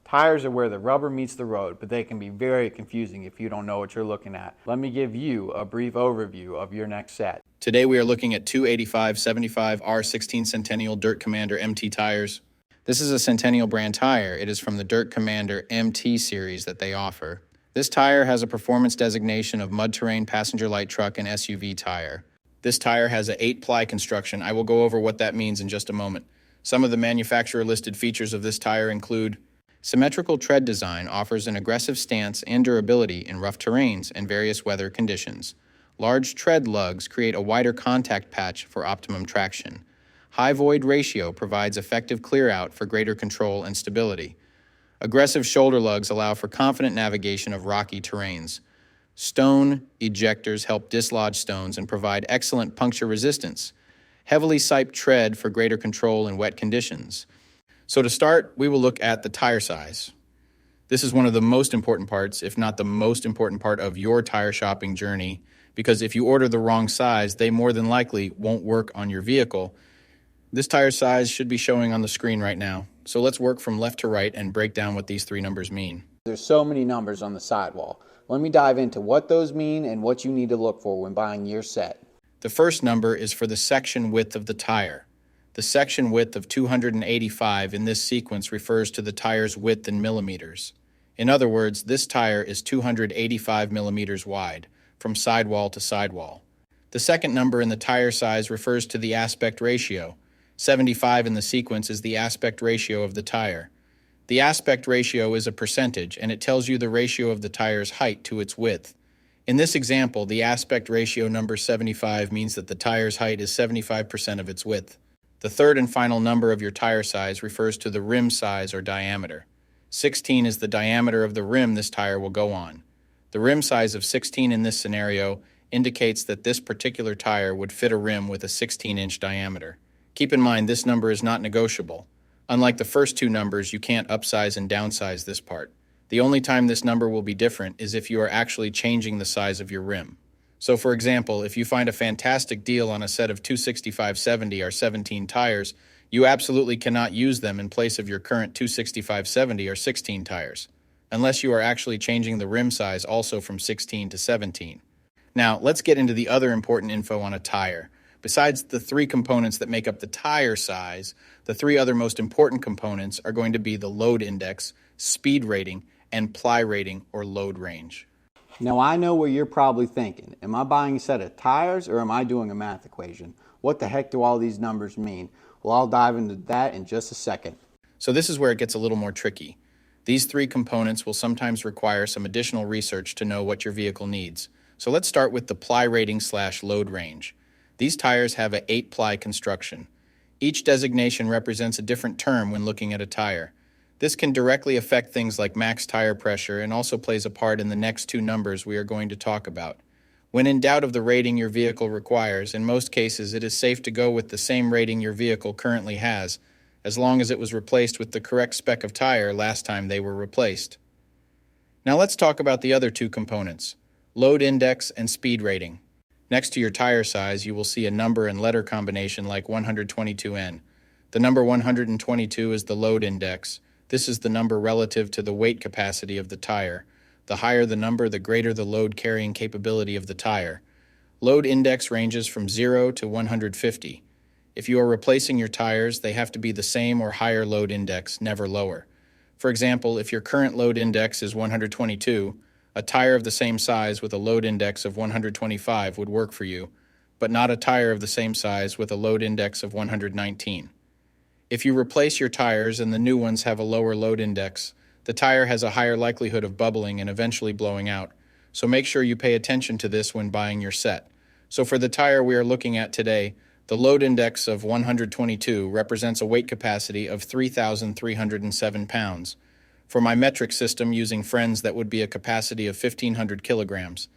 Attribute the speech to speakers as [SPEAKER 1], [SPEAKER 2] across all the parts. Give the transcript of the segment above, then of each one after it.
[SPEAKER 1] Tires are where the rubber meets the road, but they can be very confusing if you don't know what you're looking at. Let me give you a brief overview of your next set.
[SPEAKER 2] Today we are looking at 285/75R16 Centennial Dirt Commander MT tires. This is a Centennial brand tire. It is from the Dirt Commander MT series that they offer. This tire has a performance designation of Mud Terrain Passenger Light Truck and SUV tire. This tire has an 8-ply construction. I will go over what that means in just a moment. Some of the manufacturer-listed features of this tire include symmetrical tread design offers an aggressive stance and durability in rough terrains and various weather conditions. Large tread lugs create a wider contact patch for optimum traction. High void ratio provides effective clear-out for greater control and stability. Aggressive shoulder lugs allow for confident navigation of rocky terrains. Stone ejectors help dislodge stones and provide excellent puncture resistance. Heavily siped tread for greater control in wet conditions. So to start, we will look at the tire size. This is one of the most important parts, if not the most important part of your tire shopping journey, because if you order the wrong size, they more than likely won't work on your vehicle. This tire size should be showing on the screen right now. So let's work from left to right and break down what these three numbers mean.
[SPEAKER 1] There's so many numbers on the sidewall. Let me dive into what those mean and what you need to look for when buying your set.
[SPEAKER 2] The first number is for the section width of the tire. The section width of 285 in this sequence refers to the tire's width in millimeters. In other words, this tire is 285 millimeters wide, from sidewall to sidewall. The second number in the tire size refers to the aspect ratio. 75 in the sequence is the aspect ratio of the tire. The aspect ratio is a percentage, and it tells you the ratio of the tire's height to its width. In this example, the aspect ratio number 75 means that the tire's height is 75% of its width. The third and final number of your tire size refers to the rim size or diameter. 16 is the diameter of the rim this tire will go on. The rim size of 16 in this scenario indicates that this particular tire would fit a rim with a 16-inch diameter. Keep in mind this number is not negotiable. Unlike the first two numbers, you can't upsize and downsize this part. The only time this number will be different is if you are actually changing the size of your rim. So for example, if you find a fantastic deal on a set of 265/70 R17 tires, you absolutely cannot use them in place of your current 265/70 R16 tires, unless you are actually changing the rim size also from 16 to 17. Now, let's get into the other important info on a tire. Besides the three components that make up the tire size, the three other most important components are going to be the load index, speed rating, and ply rating or load range.
[SPEAKER 1] Now I know what you're probably thinking. Am I buying a set of tires or am I doing a math equation? What the heck do all these numbers mean? Well, I'll dive into that in just a second.
[SPEAKER 2] So this is where it gets a little more tricky. These three components will sometimes require some additional research to know what your vehicle needs. So let's start with the ply rating / load range. These tires have an 8-ply construction. Each designation represents a different term when looking at a tire. This can directly affect things like max tire pressure and also plays a part in the next two numbers we are going to talk about. When in doubt of the rating your vehicle requires, in most cases it is safe to go with the same rating your vehicle currently has, as long as it was replaced with the correct spec of tire last time they were replaced. Now let's talk about the other two components, load index and speed rating. Next to your tire size, you will see a number and letter combination like 122N. The number 122 is the load index. This is the number relative to the weight capacity of the tire. The higher the number, the greater the load carrying capability of the tire. Load index ranges from 0 to 150. If you are replacing your tires, they have to be the same or higher load index, never lower. For example, if your current load index is 122, a tire of the same size with a load index of 125 would work for you, but not a tire of the same size with a load index of 119. If you replace your tires and the new ones have a lower load index, the tire has a higher likelihood of bubbling and eventually blowing out, so make sure you pay attention to this when buying your set. So for the tire we are looking at today, the load index of 122 represents a weight capacity of 3,307 pounds. For my metric system using friends, that would be a capacity of 1,500 kilograms.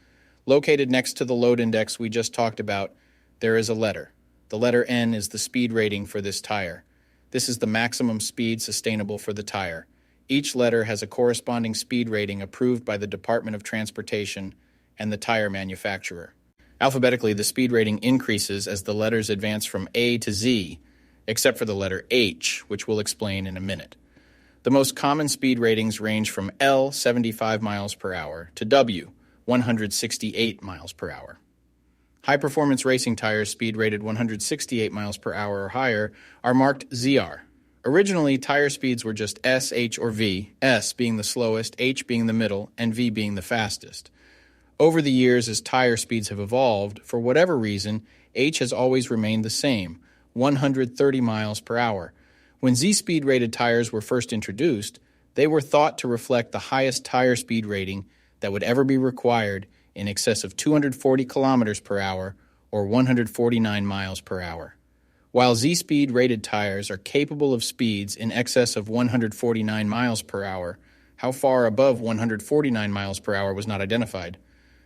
[SPEAKER 2] Located next to the load index we just talked about, there is a letter. The letter N is the speed rating for this tire. This is the maximum speed sustainable for the tire. Each letter has a corresponding speed rating approved by the Department of Transportation and the tire manufacturer. Alphabetically, the speed rating increases as the letters advance from A to Z, except for the letter H, which we'll explain in a minute. The most common speed ratings range from L, 75 miles per hour, to W, 168 miles per hour. High-performance racing tires speed rated 168 miles per hour or higher are marked ZR. Originally, tire speeds were just S, H, or V, S being the slowest, H being the middle, and V being the fastest. Over the years, as tire speeds have evolved, for whatever reason, H has always remained the same, 130 miles per hour. When Z-speed rated tires were first introduced, they were thought to reflect the highest tire speed rating that would ever be required, in excess of 240 kilometers per hour or 149 miles per hour. While Z-speed rated tires are capable of speeds in excess of 149 miles per hour, how far above 149 miles per hour was not identified.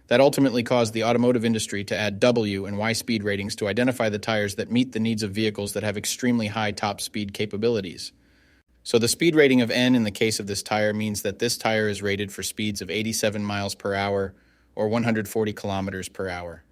[SPEAKER 2] That ultimately caused the automotive industry to add W and Y speed ratings to identify the tires that meet the needs of vehicles that have extremely high top speed capabilities. So the speed rating of N in the case of this tire means that this tire is rated for speeds of 87 miles per hour or 140 kilometers per hour.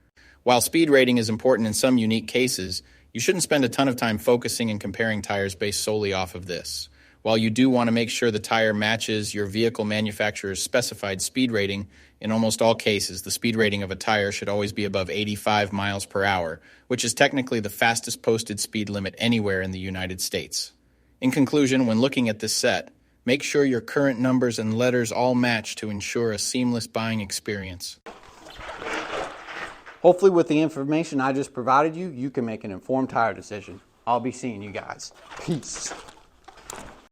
[SPEAKER 2] While speed rating is important in some unique cases, you shouldn't spend a ton of time focusing and comparing tires based solely off of this. While you do want to make sure the tire matches your vehicle manufacturer's specified speed rating, in almost all cases, the speed rating of a tire should always be above 85 miles per hour, which is technically the fastest posted speed limit anywhere in the United States. In conclusion, when looking at this set, make sure your current numbers and letters all match to ensure a seamless buying experience.
[SPEAKER 1] Hopefully with the information I just provided you, you can make an informed tire decision. I'll be seeing you guys. Peace.